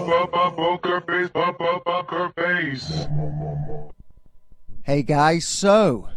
Poker face, poker face. Hey guys, so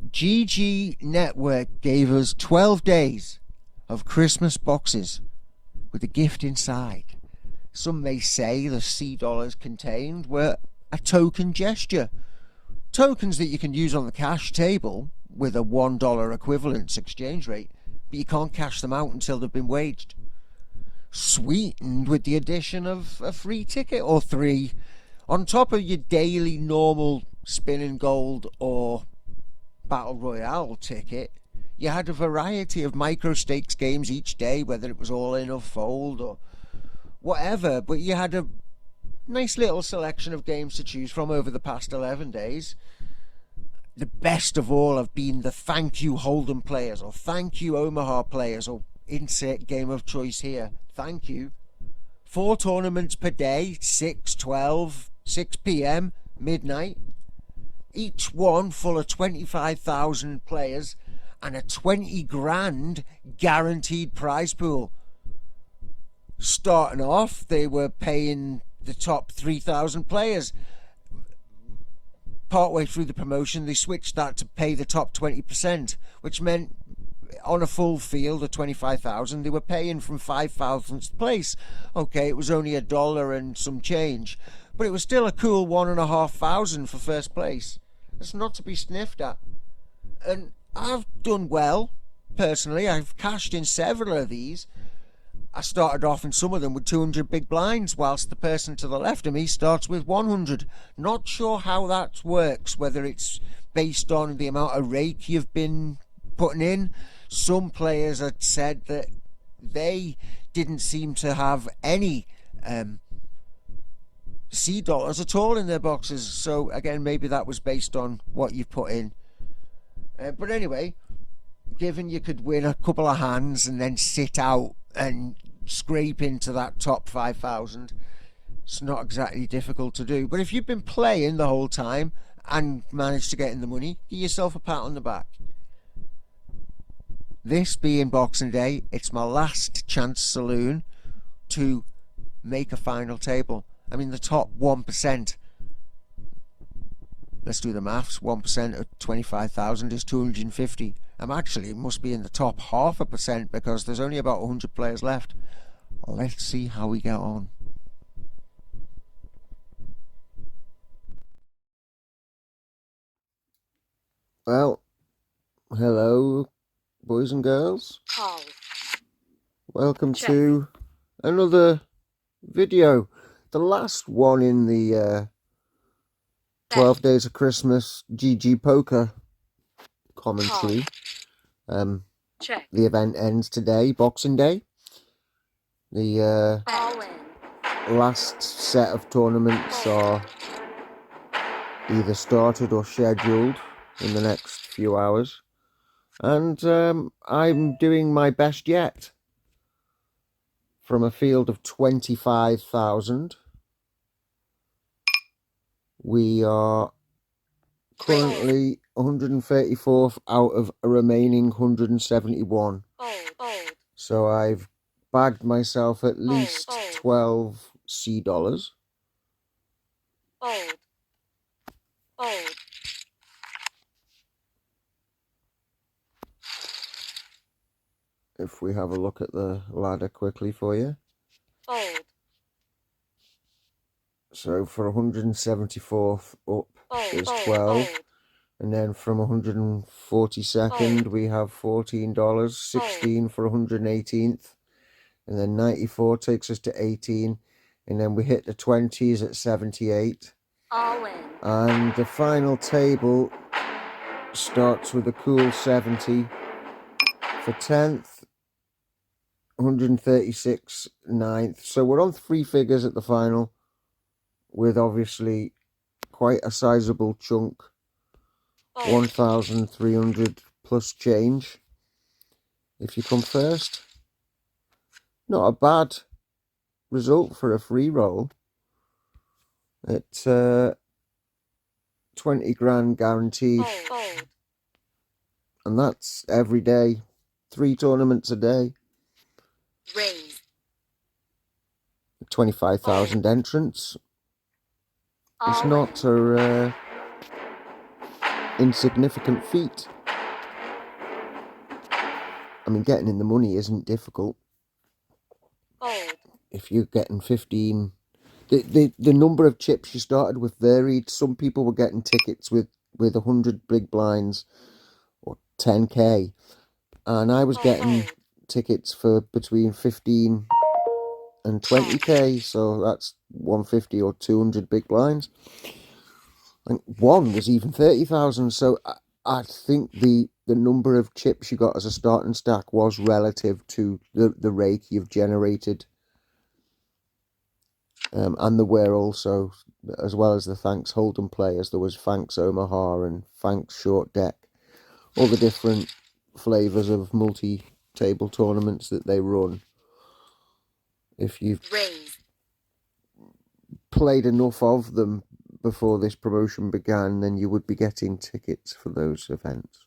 GG Network gave us 12 days of Christmas boxes with a gift inside. Some may say the C dollars contained were a token gesture. Tokens that you can use on the cash table with a $1 equivalence exchange rate, but you can't cash them out until they've been waged. Sweetened with the addition of a free ticket or three on top of your daily normal spinning gold or battle royale ticket. You had a variety of micro stakes games each day, whether it was all in or fold or whatever, but you had a nice little selection of games to choose from over the past 11 days. The best of all have been the thank you Holdem players or thank you Omaha players or insert game of choice here. Thank you. 4 tournaments per day, 6, 12, 6 p.m, midnight. Each one full of 25,000 players and a 20 grand guaranteed prize pool. Starting off, they were paying the top 3,000 players. Partway through the promotion, they switched that to pay the top 20%, which meant on a full field of 25,000, they were paying from 5,000th place. Okay, it was only $1 and some change, but it was still a cool 1,500 for first place. It's not to be sniffed at. And I've done well, personally. I've cashed in several of these. I started off in some of them with 200 big blinds, whilst the person to the left of me starts with 100. Not sure how that works, whether it's based on the amount of rake you've been putting in. Some players had said that they didn't seem to have any C dollars at all in their boxes. So again, maybe that was based on what you've put in. But anyway, given you could win a couple of hands and then sit out and scrape into that top 5,000, it's not exactly difficult to do. But if you've been playing the whole time and managed to get in the money, give yourself a pat on the back. This being Boxing Day, it's my last chance saloon to make a final table. I mean, the top 1%, let's do the maths, 1% of 25,000 is 250. I'm actually, it must be in the top 0.5% because there's only about 100 players left. Let's see how we get on. Well, hello, boys and girls. Call. Welcome Check. to another video. The last one in the 12 Days of Christmas GG Poker commentary. Check. The event ends today, Boxing Day. The last set of tournaments are either started or scheduled in the next few hours. And I'm doing my best yet. From a field of 25,000, we are currently 134th out of a remaining 171. So I've bagged myself at least 12 C dollars. If we have a look at the ladder quickly for you. So for 174th up is 12. And then from 142nd we have $14, 16 for 118th. And then 94 takes us to 18. And then we hit the 20s at 78. And the final table starts with a cool 70 for 10th. 136 9th. So we're on 3 figures at the final, with obviously quite a sizable chunk, 1,300 plus change if you come first. Not a bad result for a free roll. It's 20 grand guaranteed, and that's every day, 3 tournaments a day. Raise. 25,000 entrants. It's not a insignificant feat. I mean, getting in the money isn't difficult. If you're getting 15... The number of chips you started with varied. Some people were getting tickets with 100 big blinds or 10k. And I was getting tickets for between 15 and 20k. So that's 150 or 200 big blinds. And one was even 30,000. So I think the number of chips you got as a starting stack was relative to the rake you've generated. And there were also, as well as the Thanks Holdem players, there was Thanks Omaha and Thanks Short Deck. All the different flavours of multi-table tournaments that they run. If you've played enough of them before this promotion began, then you would be getting tickets for those events.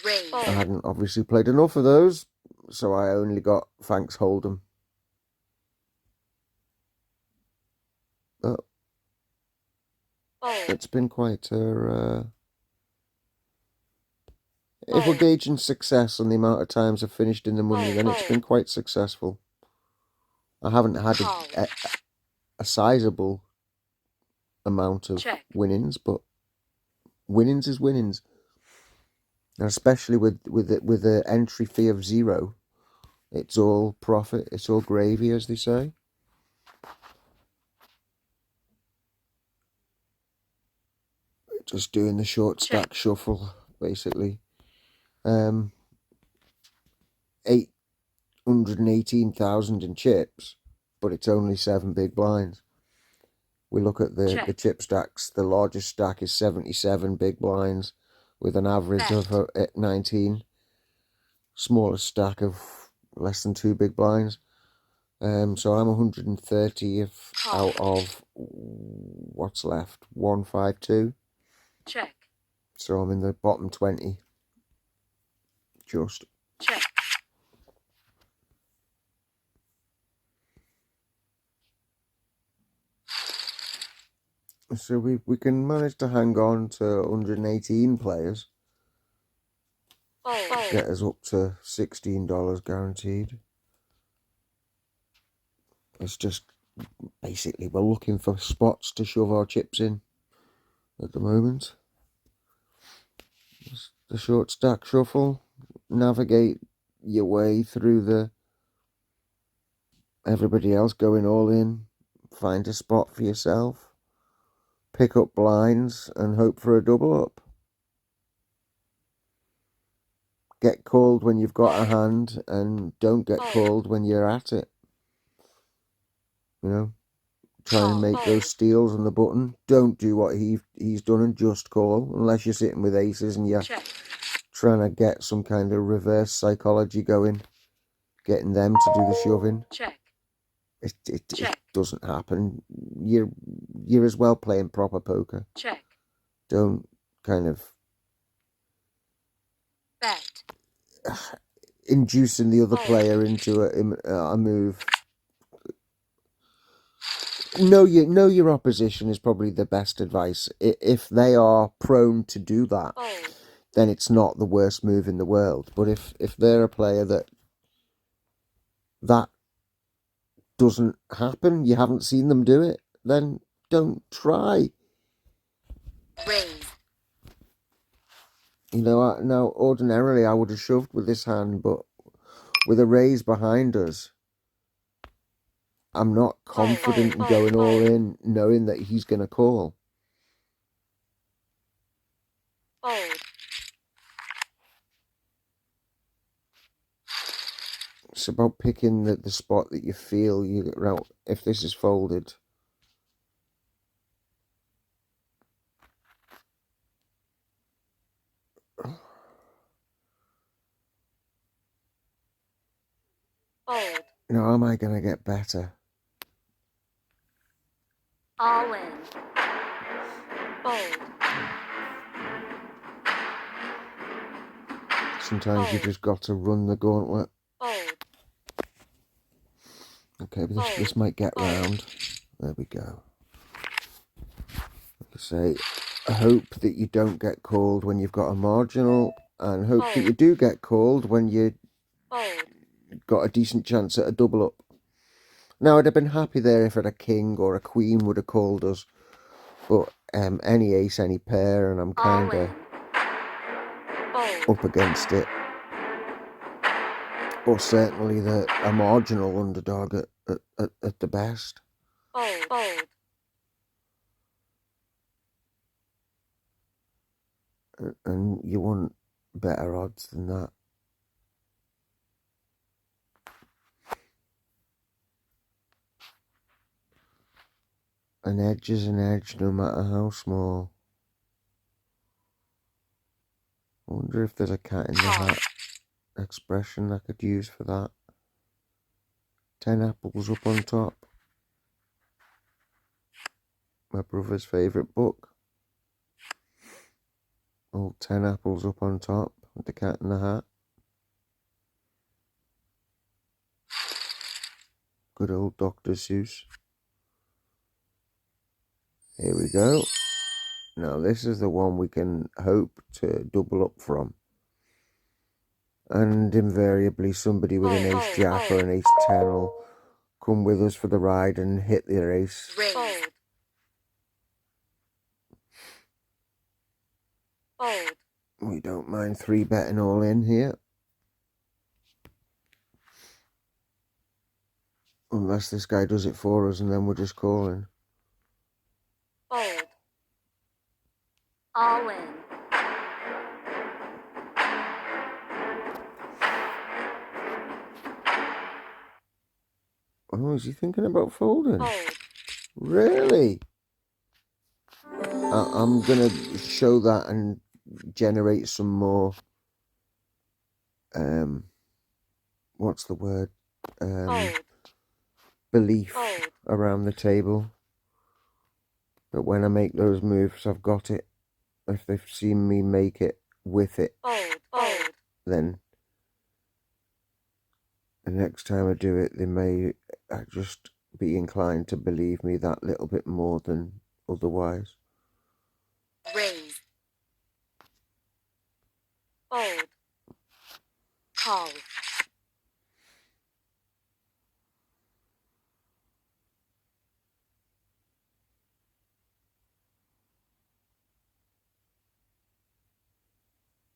I hadn't obviously played enough of those, so I only got Thanks Holdem. But it's been quite a... if we're gauging success on the amount of times I've finished in the money, then it's been quite successful. I haven't had a sizable amount of winnings, but winnings is winnings. And especially with the entry fee of 0, it's all profit, it's all gravy, as they say. Just doing the short stack shuffle, basically. 818,000 in chips, but it's only 7 big blinds. We look at the chip stacks. The largest stack is 77 big blinds with an average of 19. Smallest stack of less than 2 big blinds. So I'm 130th out of what's left, 152. Check. So I'm in the bottom 20. Just. Check. So we can manage to hang on to 118 players. Get us up to $16 guaranteed. It's just basically we're looking for spots to shove our chips in at the moment. It's the short stack shuffle. Navigate your way through the everybody else going all in. Find a spot for yourself. Pick up blinds and hope for a double up. Get called when you've got a hand and don't get called when you're at it. You know, try and make those steals on the button. Don't do what he's done and just call, unless you're sitting with aces and you're trying to get some kind of reverse psychology going, getting them to do the shoving. It doesn't happen. You're as well playing proper poker. Don't kind of bet, inducing the other player into a move. Know your opposition is probably the best advice. If they are prone to do that, then it's not the worst move in the world. But if they're a player that doesn't happen, you haven't seen them do it, then don't try. raise, You know, now ordinarily I would have shoved with this hand, but with a raise behind us, I'm not confident in going all in, knowing that he's going to call. It's about picking the spot that you feel you right. If this is folded, now am I going to get better? all in, fold, Sometimes you just got to run the gauntlet. fold, Okay, but this might get round. There we go. Like I say, I hope that you don't get called when you've got a marginal, and hope that you do get called when you got a decent chance at a double up. Now, I'd have been happy there if a king or a queen would have called us, but any ace, any pair, and I'm kind of up against it. Or certainly a marginal underdog at the best. And you want better odds than that. An edge is an edge, no matter how small. I wonder if there's a cat in the hat expression I could use for that. 10 apples up on top. My brother's favourite book. All 10 apples up on top with the cat in the hat. Good old Dr. Seuss. Here we go. Now this is the one we can hope to double up from. And invariably somebody with an ace jack or an ace 10 will come with us for the ride and hit their ace. We don't mind 3-betting all in here. Unless this guy does it for us and then we're just calling. All in. Oh, is he thinking about folding? Really? I'm going to show that and generate some more, what's the word? Belief around the table. That when I make those moves, I've got it. If they've seen me make it with it, then the next time I do it, they may just be inclined to believe me that little bit more than otherwise. Raise. Fold. Call.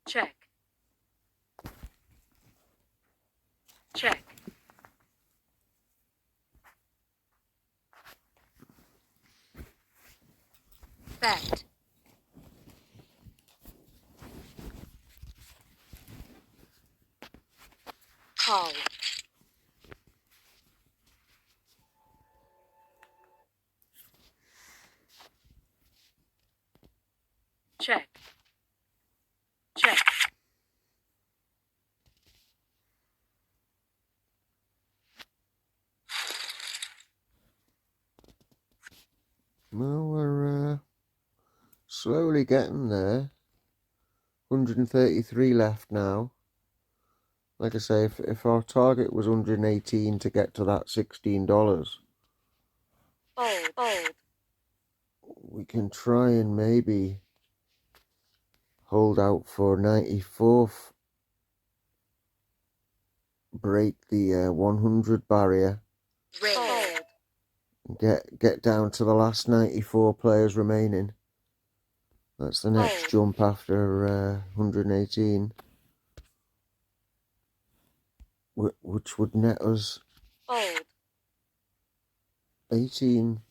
Check. Check. Bet. Call. Check. Check. Well, we're slowly getting there. 133 left now. Like I say, if our target was 118 to get to that $16, we can try and maybe hold out for 94th. Break the 100 barrier. Get down to the last 94 players remaining. That's the next jump after 118, which would net us $18.38.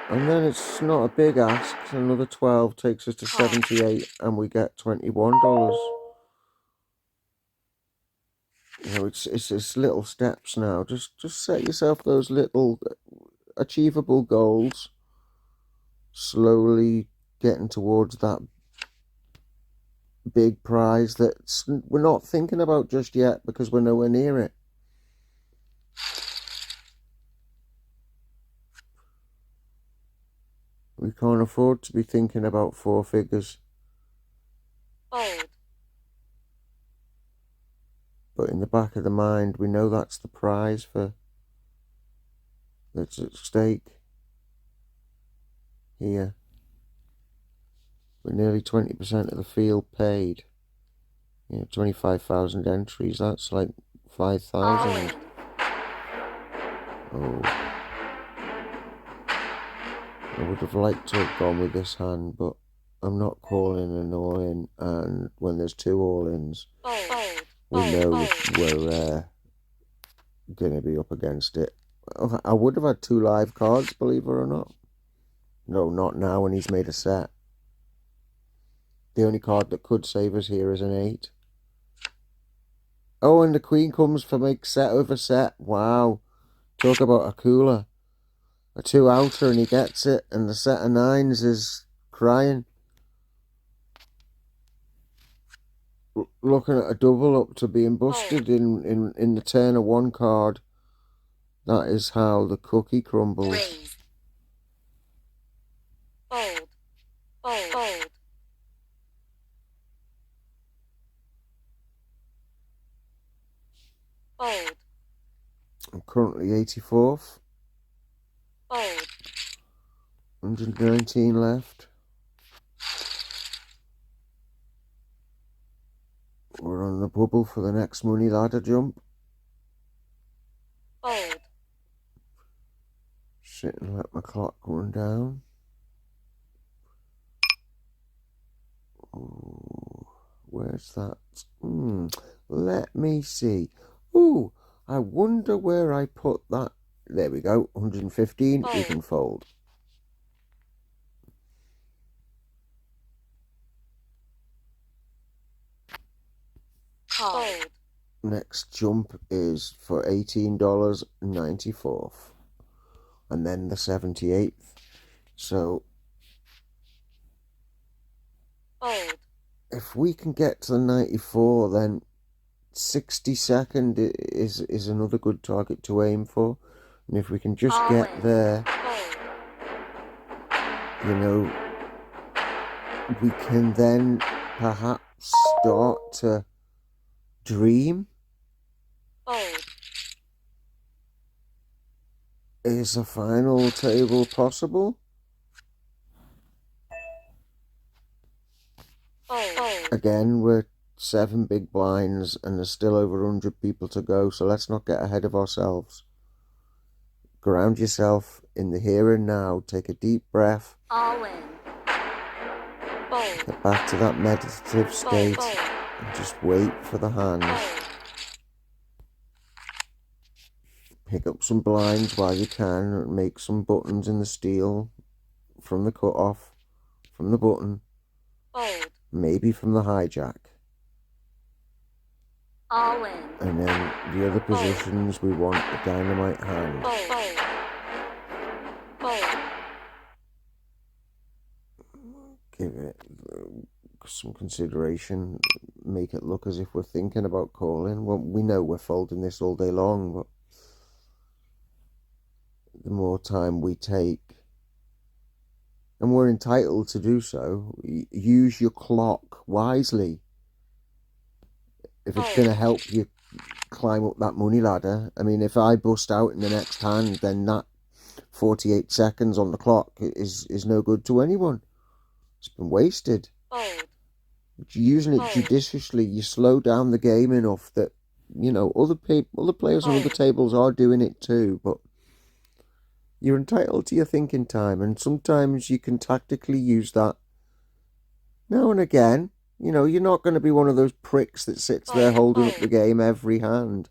And then it's not a big ask. Another 12 takes us to 78, and we get $21. You know, it's little steps now. Just set yourself those little achievable goals. Slowly getting towards that big prize that we're not thinking about just yet because we're nowhere near it. We can't afford to be thinking about 4 figures. But in the back of the mind, we know that's the prize that's at stake here. With nearly 20% of the field paid. 25,000 entries, that's like 5,000. Oh. I would have liked to have gone with this hand, but I'm not calling an all-in, and when there's 2 all-ins, we know we're going to be up against it. I would have had 2 live cards, believe it or not. No, not now when he's made a set. The only card that could save us here is an 8. Oh, and the queen comes for make set over set. Wow. Talk about a cooler. A 2 outer and he gets it, and the set of 9s is crying. Looking at a double up to being busted in the turn of 1 card. That is how the cookie crumbles. Raise. Fold. Fold. Fold. Fold. I'm currently 84th. Fold. 119 left. We're on the bubble for the next money ladder jump. Fold. Sit and let my clock run down. Ooh, where's that? Let me see. Ooh, I wonder where I put that. There we go, 115, we can fold. Call. Next jump is for $18, 94th. And then the 78th. So, Fold. if we can get to the 94, then 62nd is another good target to aim for. And if we can just get there, you know, we can then perhaps start to dream. Fold. Is a final table possible? Fold. Again, we're 7 big blinds and there's still over 100 people to go, so let's not get ahead of ourselves. Ground yourself in the here and now, take a deep breath. All in. Fold. Get back to that meditative state and just wait for the hand. Pick up some blinds while you can, and make some buttons in the steel from the cut-off, from the button, Fold. maybe from the hijack. All in. And then the other positions, we want a dynamite hand. Fold. Fold. Give it some consideration, make it look as if we're thinking about calling. Well, we know we're folding this all day long, but the more time we take, and we're entitled to do so, use your clock wisely. If it's going to help you climb up that money ladder, I mean, if I bust out in the next hand, then that 48 seconds on the clock is no good to anyone. It's been wasted. Using it judiciously, you slow down the game enough that, you know, other players on other tables are doing it too, but you're entitled to your thinking time, and sometimes you can tactically use that now and again. You know, you're not going to be one of those pricks that sits there holding up the game every hand.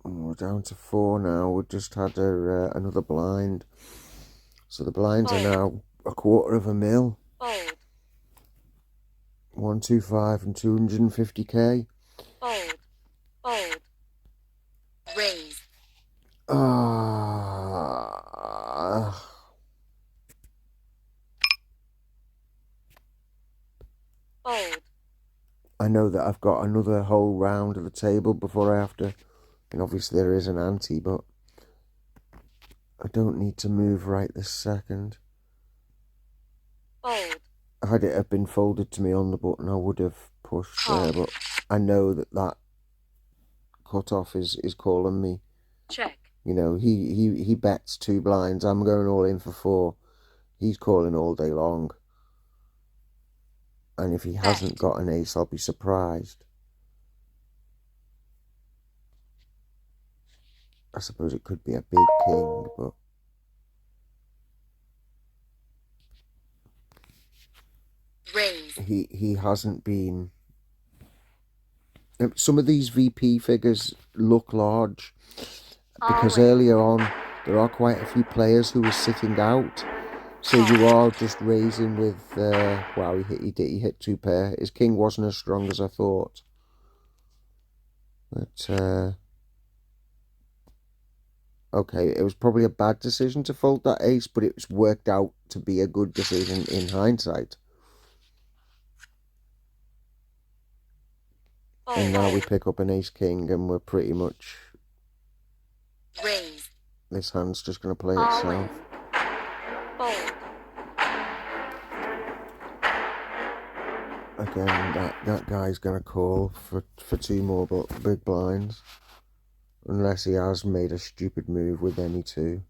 We're down to 4 now. We've just had another blind. So the blinds are now $250,000. 125 and 250k. Raise. I know that I've got another whole round of the table before I have to And obviously there is an ante, but I don't need to move right this second. Fold. Had it have been folded to me on the button, I would have pushed there, but I know that cut-off is calling me. Check. You know, he bets 2 blinds. I'm going all in for 4. He's calling all day long. And if he hasn't got an ace, I'll be surprised. I suppose it could be a big king, but... Raise. He hasn't been... Some of these VP figures look large, because earlier on there are quite a few players who were sitting out, so you are just raising with wow, he hit 2 pair. His king wasn't as strong as I thought, but okay, it was probably a bad decision to fold that ace, but it was worked out to be a good decision in hindsight. And now we pick up an ace king, and we're pretty much... Raise. This hand's just going to play itself. Fold. Again, that guy's going to call for 2 more big blinds. Unless he has made a stupid move with any 2.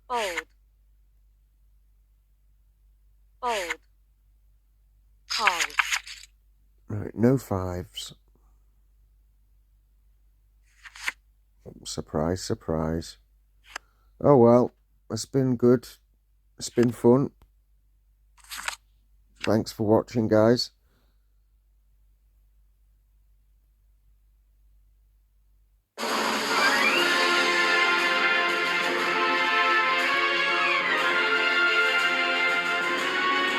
Fold. Fold. Call. Right, no 5s. Surprise, surprise. Oh well, it's been good. It's been fun. Thanks for watching, guys.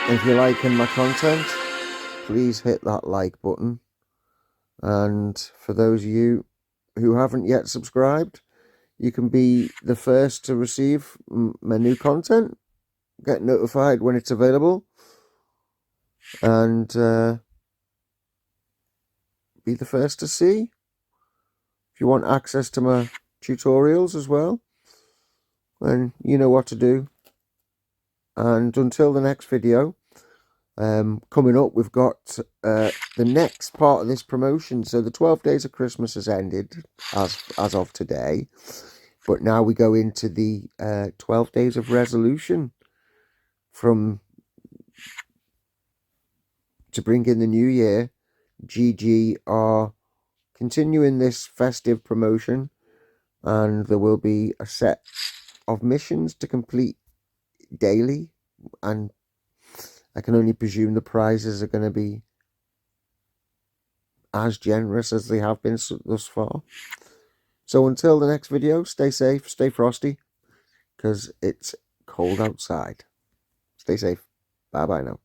If you're liking my content, please hit that like button. And for those of you who haven't yet subscribed, you can be the first to receive my new content, get notified when it's available, and be the first to see. If you want access to my tutorials as well, then you know what to do. And until the next video, coming up, we've got the next part of this promotion. So the 12 days of Christmas has ended as of today, but now we go into the 12 days of resolution to bring in the new year. GG are continuing this festive promotion, and there will be a set of missions to complete daily, and I can only presume the prizes are going to be as generous as they have been thus far. So until the next video, stay safe, stay frosty, because it's cold outside. Stay safe. Bye bye now.